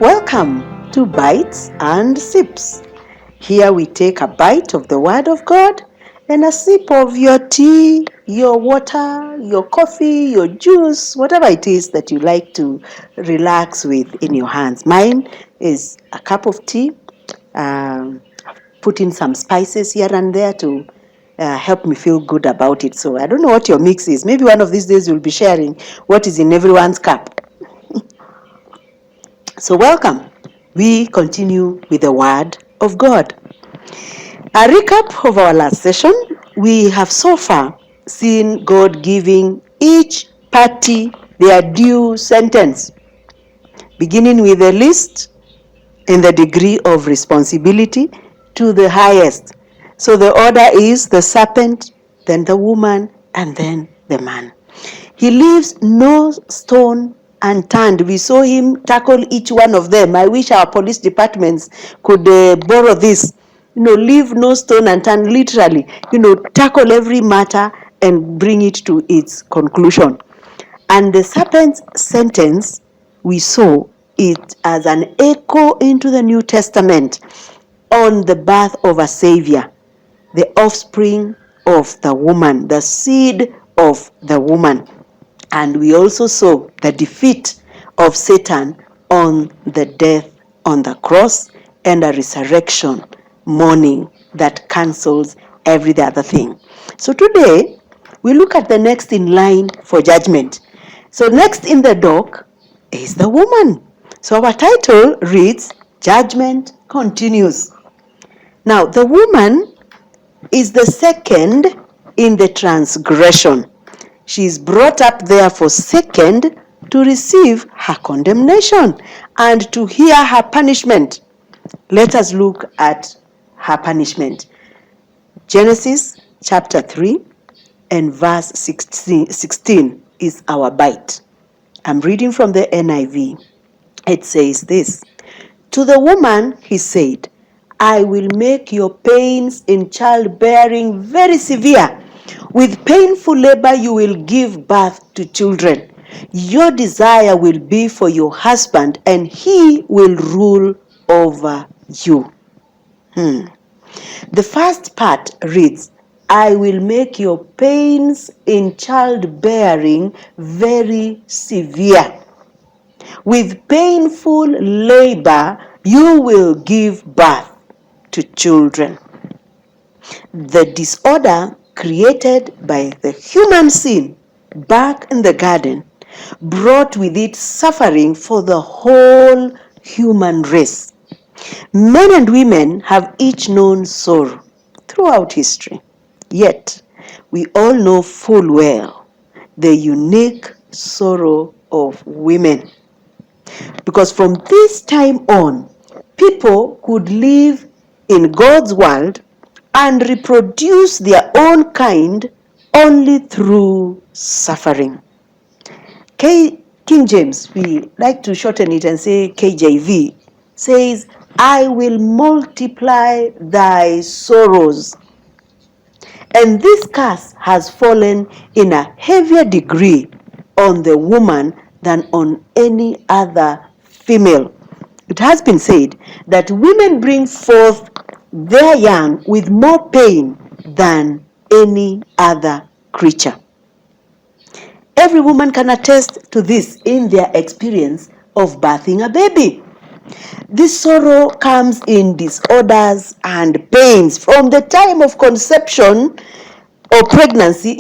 Welcome to Bites and Sips. Here we take a bite of the Word of God and a sip of your tea, your water, your coffee, your juice, whatever it is that you like to relax with in your hands. Mine is a cup of tea. Put in some spices here and there to help me feel good about it. So I don't know what your mix is. Maybe one of these days you'll be sharing what is in everyone's cup. So welcome. We continue with the Word of God. A recap of our last session, we have so far seen God giving each party their due sentence, beginning with the least in the degree of responsibility to the highest. So the order is the serpent, then the woman, and then the man. He leaves no stone unturned. We saw him tackle each one of them. I wish our police departments could borrow this. Leave no stone unturned, literally. Tackle every matter and bring it to its conclusion. And the serpent's sentence, we saw it as an echo into the New Testament on the birth of a Savior, the offspring of the woman, the seed of the woman. And we also saw the defeat of Satan on the death on the cross and a resurrection morning that cancels every other thing. So today, we look at the next in line for judgment. So next in the dock is the woman. So our title reads, Judgment Continues. Now, the woman is the second in the transgression. She is brought up there for second to receive her condemnation and to hear her punishment. Let us look at her punishment. Genesis chapter 3 and verse 16 is our bite. I'm reading from the NIV. It says this, To the woman he said, I will make your pains in childbearing very severe. With painful labor you will give birth to children. Your desire will be for your husband, and he will rule over you. The first part reads, I will make your pains in childbearing very severe. With painful labor you will give birth to children. The disorder created by the human sin back in the garden brought with it suffering for the whole human race. Men and women have each known sorrow throughout history. Yet, we all know full well the unique sorrow of women. Because from this time on, people could live in God's world and reproduce their own kind only through suffering. King James, we like to shorten it and say KJV, says, I will multiply thy sorrows. And this curse has fallen in a heavier degree on the woman than on any other female. It has been said that women bring forth their young with more pain than any other creature. Every woman can attest to this in their experience of birthing a baby. This sorrow comes in disorders and pains from the time of conception or pregnancy,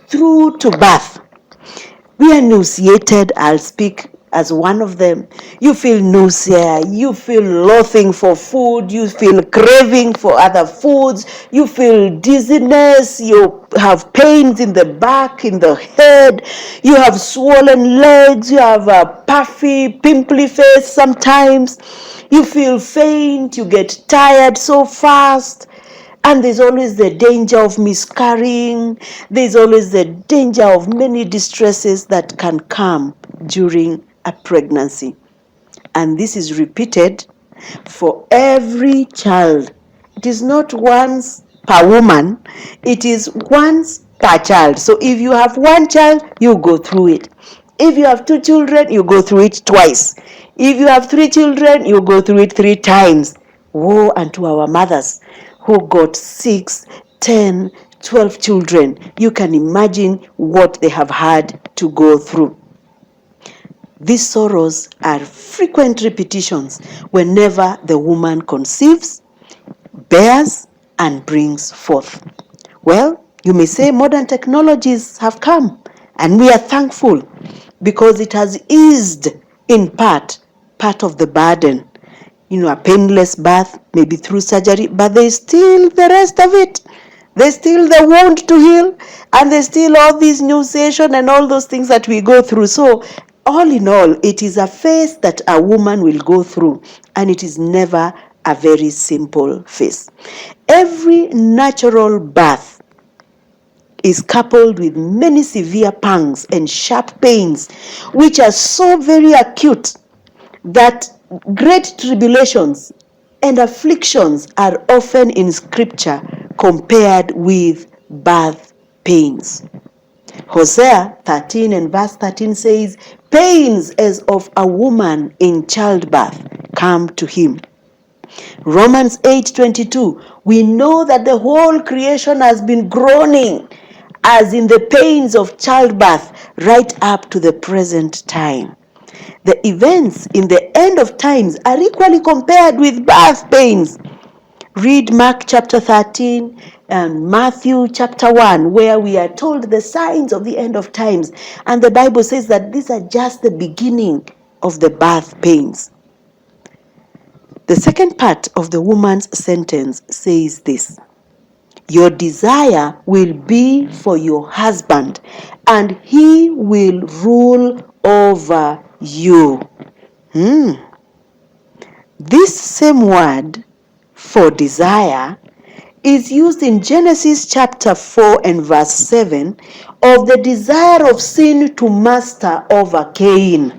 through to birth. We are nauseated, I'll speak as one of them. You feel nausea, you feel loathing for food, you feel craving for other foods, you feel dizziness, you have pains in the back, in the head, you have swollen legs, you have a puffy, pimply face sometimes, you feel faint, you get tired so fast. And there's always the danger of miscarrying. There's always the danger of many distresses that can come during a pregnancy. And this is repeated for every child. It is not once per woman. It is once per child. So if you have one child, you go through it. If you have two children, you go through it twice. If you have 3 children, you go through it 3 times. Woe unto our mothers who got 6, 10, 12 children. You can imagine what they have had to go through. These sorrows are frequent repetitions whenever the woman conceives, bears, and brings forth. Well, you may say modern technologies have come, and we are thankful because it has eased in part of the burden. A painless birth, maybe through surgery, but there's still the rest of it. There's still the wound to heal, and there's still all these new session and all those things that we go through. So, all in all, it is a phase that a woman will go through, and it is never a very simple phase. Every natural birth is coupled with many severe pangs and sharp pains, which are so very acute that great tribulations and afflictions are often in scripture compared with birth pains. Hosea 13 and verse 13 says, pains as of a woman in childbirth come to him. Romans 8:22, we know that the whole creation has been groaning as in the pains of childbirth right up to the present time. The events in the end of times are equally compared with birth pains. Read Mark chapter 13 and Matthew chapter 1, where we are told the signs of the end of times. And the Bible says that these are just the beginning of the birth pains. The second part of the woman's sentence says this: your desire will be for your husband, and he will rule over you. This same word for desire is used in Genesis chapter 4 and verse 7 of the desire of sin to master over Cain.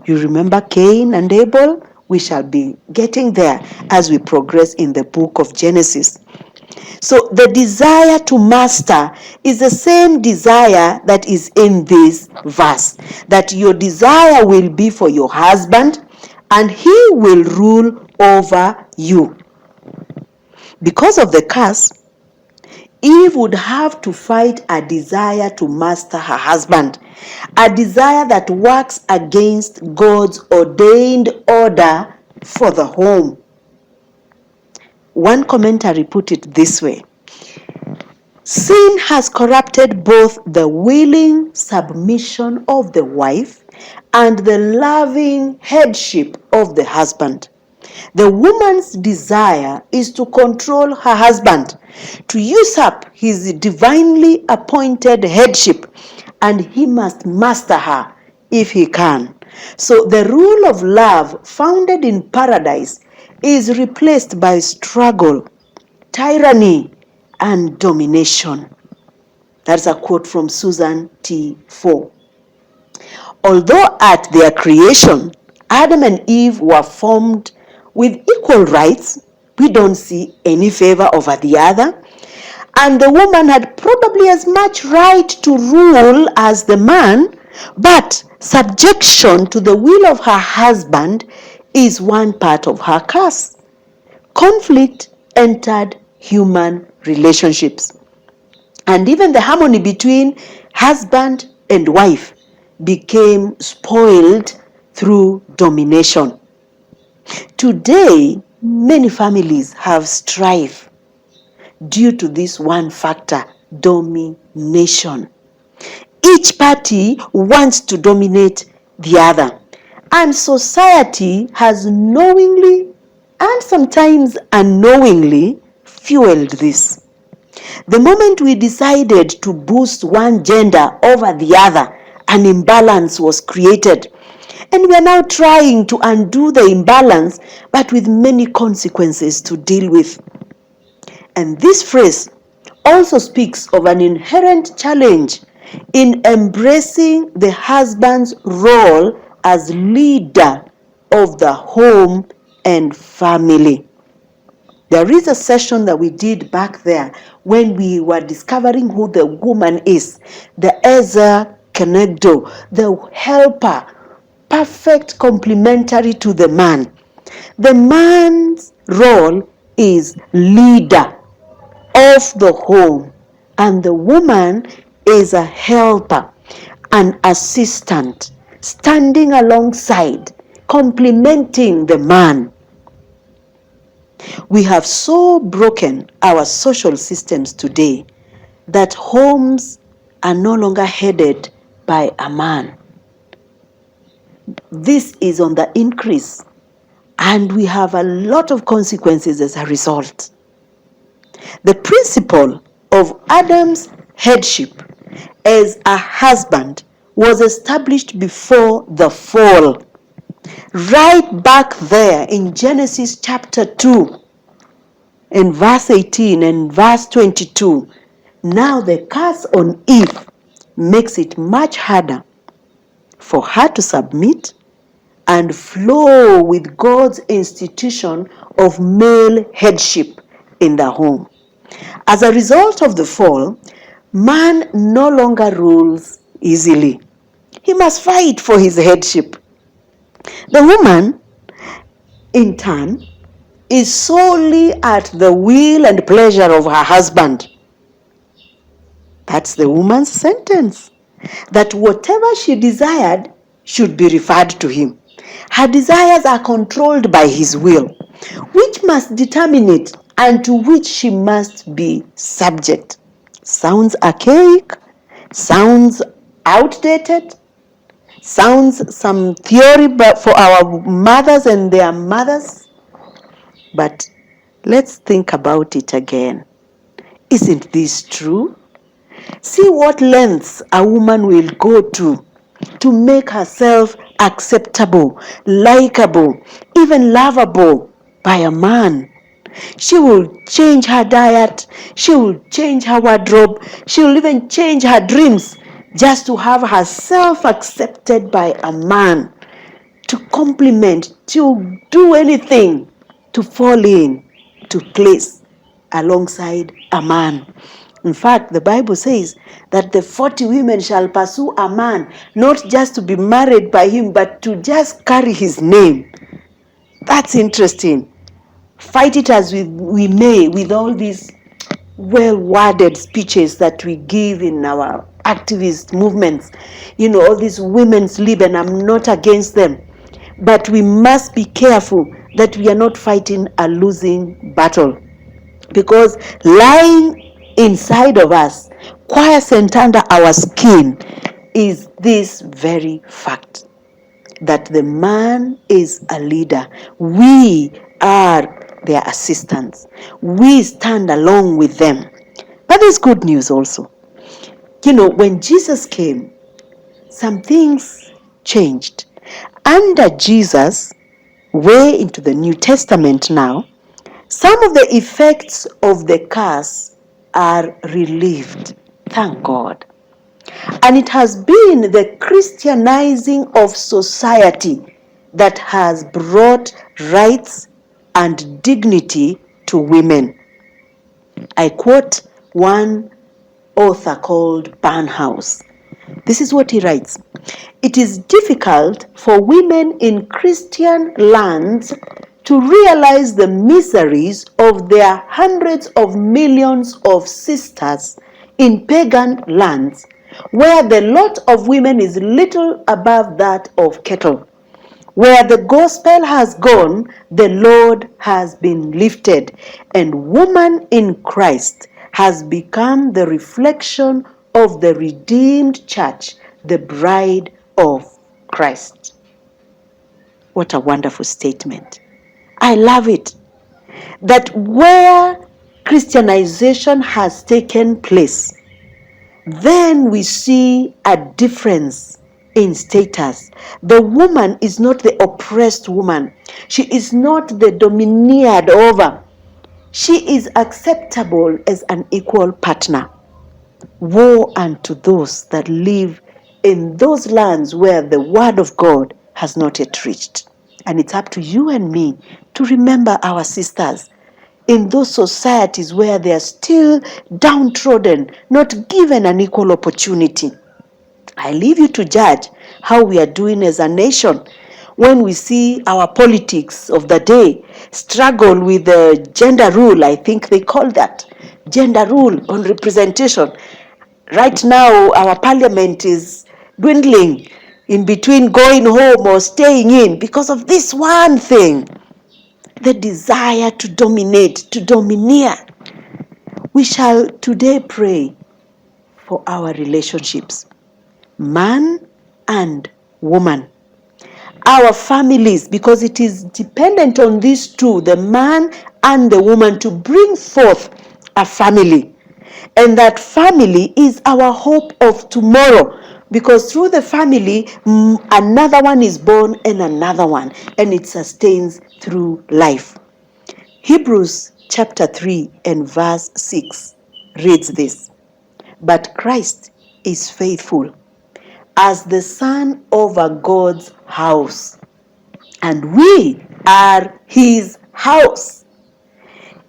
You remember Cain and Abel? We shall be getting there as we progress in the book of Genesis. So the desire to master is the same desire that is in this verse, that your desire will be for your husband and he will rule over you. Because of the curse, Eve would have to fight a desire to master her husband, a desire that works against God's ordained order for the home. One commentary put it this way: sin has corrupted both the willing submission of the wife and the loving headship of the husband. The woman's desire is to control her husband, to usurp his divinely appointed headship, and he must master her if he can. So the rule of love founded in paradise is replaced by struggle, tyranny, and domination. That's a quote from Susan T. Ford. Although at their creation, Adam and Eve were formed with equal rights, we don't see any favor over the other. And the woman had probably as much right to rule as the man, but subjection to the will of her husband is one part of her curse. Conflict entered human relationships. And even the harmony between husband and wife became spoiled through domination. Today, many families have strife due to this one factor: domination. Each party wants to dominate the other, and society has knowingly and sometimes unknowingly fueled this. The moment we decided to boost one gender over the other, an imbalance was created. And we are now trying to undo the imbalance, but with many consequences to deal with. And this phrase also speaks of an inherent challenge in embracing the husband's role as leader of the home and family. There is a session that we did back there when we were discovering who the woman is, the Ezer Kenegdo, the helper, perfect complementary to the man. The man's role is leader of the home, and the woman is a helper, an assistant, standing alongside, complementing the man. We have so broken our social systems today that homes are no longer headed by a man. This is on the increase, and we have a lot of consequences as a result. The principle of Adam's headship as a husband was established before the fall. Right back there in Genesis chapter 2, in verse 18 and verse 22, now the curse on Eve makes it much harder for her to submit and flow with God's institution of male headship in the home. As a result of the fall, man no longer rules easily. He must fight for his headship. The woman, in turn, is solely at the will and pleasure of her husband. That's the woman's sentence. That whatever she desired should be referred to him. Her desires are controlled by his will, which must determine it and to which she must be subject. Sounds archaic, sounds outdated, sounds some theory for our mothers and their mothers. But let's think about it again. Isn't this true? See what lengths a woman will go to make herself acceptable, likable, even lovable by a man. She will change her diet, she will change her wardrobe, she will even change her dreams just to have herself accepted by a man, to compliment, to do anything, to fall in, to place alongside a man. In fact, the Bible says that the 40 women shall pursue a man, not just to be married by him, but to just carry his name. That's interesting. Fight it as we may with all these well-worded speeches that we give in our activist movements. All these women's lib, and I'm not against them. But we must be careful that we are not fighting a losing battle. Because lying inside of us, quiescent under our skin, is this very fact that the man is a leader. We are their assistants. We stand along with them. But there's good news also. When Jesus came, some things changed. Under Jesus, way into the New Testament now, some of the effects of the curse are relieved. Thank God. And it has been the Christianizing of society that has brought rights and dignity to women. I quote one author called Barnhouse. This is what he writes. It is difficult for women in Christian lands to realize the miseries of their hundreds of millions of sisters in pagan lands, where the lot of women is little above that of cattle. Where the gospel has gone, the Lord has been lifted, and woman in Christ has become the reflection of the redeemed church, the bride of Christ. What a wonderful statement. I love it. That where Christianization has taken place, then we see a difference in status. The woman is not the oppressed woman. She is not the domineered over. She is acceptable as an equal partner. Woe unto those that live in those lands where the word of God has not yet reached. And it's up to you and me to remember our sisters in those societies where they are still downtrodden, not given an equal opportunity. I leave you to judge how we are doing as a nation when we see our politics of the day struggle with the gender rule. I think they call that gender rule on representation. Right now, our parliament is dwindling in between going home or staying in because of this one thing, the desire to dominate, to domineer. We shall today pray for our relationships, man and woman, our families, because it is dependent on these two, the man and the woman, to bring forth a family. And that family is our hope of tomorrow, because through the family, another one is born and another one, and it sustains through life. Hebrews chapter 3 and verse 6 reads this: "But Christ is faithful as the son over God's house, and we are his house,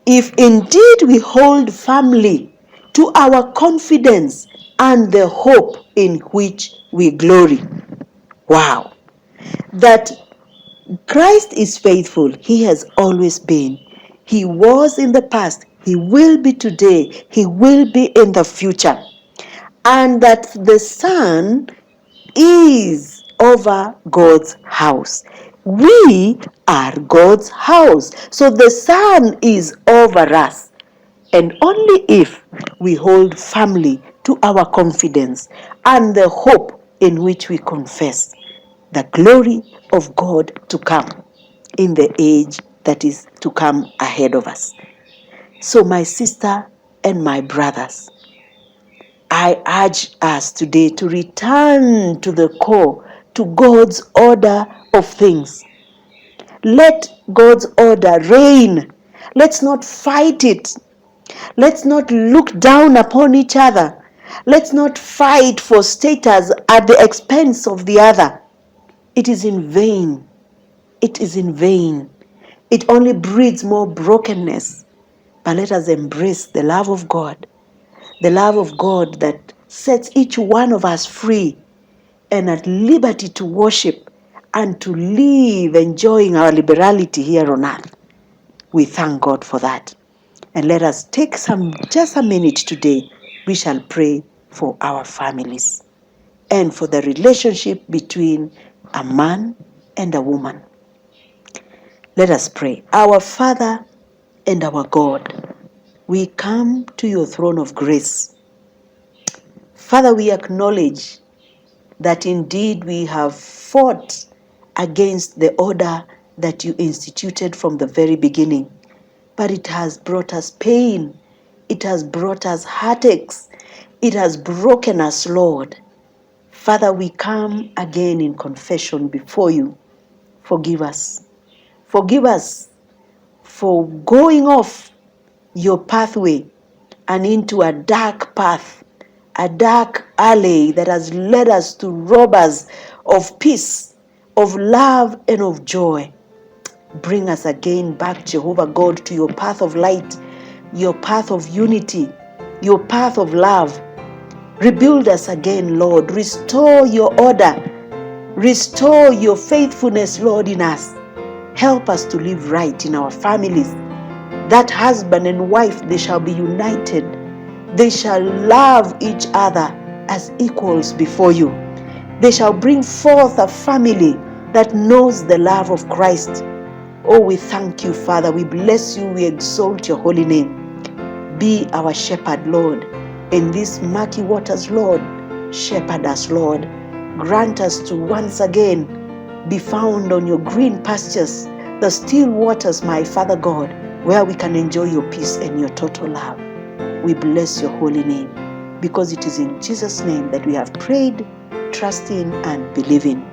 if indeed we hold firmly to our confidence and the hope in which we glory." Wow. That Christ is faithful. He has always been. He was in the past. He will be today. He will be in the future. And that the Son is over God's house. We are God's house. So the Son is over us. And only if we hold firmly to our confidence and the hope in which we confess the glory of God to come in the age that is to come ahead of us. So, my sister and my brothers, I urge us today to return to the core, to God's order of things. Let God's order reign. Let's not fight it. Let's not look down upon each other. Let's not fight for status at the expense of the other. It is in vain. It is in vain. It only breeds more brokenness. But let us embrace the love of God, the love of God that sets each one of us free and at liberty to worship and to live enjoying our liberality here on earth. We thank God for that. And let us take just a minute today. We shall pray for our families and for the relationship between a man and a woman. Let us pray. Our Father and our God, we come to your throne of grace. Father, we acknowledge that indeed we have fought against the order that you instituted from the very beginning. But it has brought us pain. It has brought us heartaches. It has broken us, Lord. Father, we come again in confession before you. Forgive us. Forgive us for going off your pathway and into a dark path, a dark alley that has led us to rob us of peace, of love, and of joy. Bring us again back, Jehovah God, to your path of light, your path of unity, your path of love. Rebuild us again, Lord. Restore your order. Restore your faithfulness, Lord, in us. Help us to live right in our families. That husband and wife, they shall be united. They shall love each other as equals before you. They shall bring forth a family that knows the love of Christ. Oh, we thank you, Father. We bless you. We exalt your holy name. Be our shepherd, Lord. In these murky waters, Lord, shepherd us, Lord. Grant us to once again be found on your green pastures, the still waters, my Father God, where we can enjoy your peace and your total love. We bless your holy name, because it is in Jesus' name that we have prayed, trusting and believing.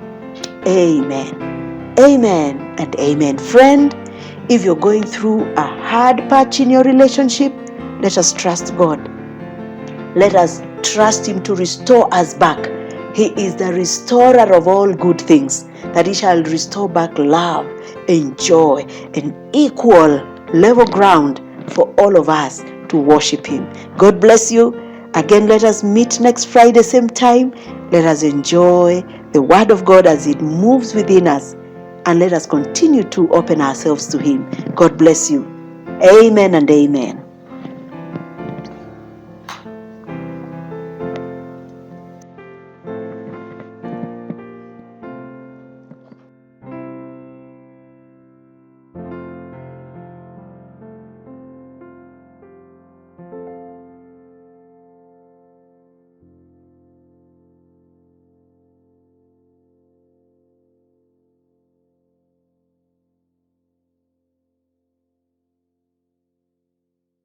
Amen. Amen and amen. Friend, if you're going through a hard patch in your relationship, let us trust God. Let us trust Him to restore us back. He is the restorer of all good things, that He shall restore back love and joy and equal level ground for all of us to worship Him. God bless you. Again, let us meet next Friday, same time. Let us enjoy the Word of God as it moves within us, and let us continue to open ourselves to Him. God bless you. Amen and amen.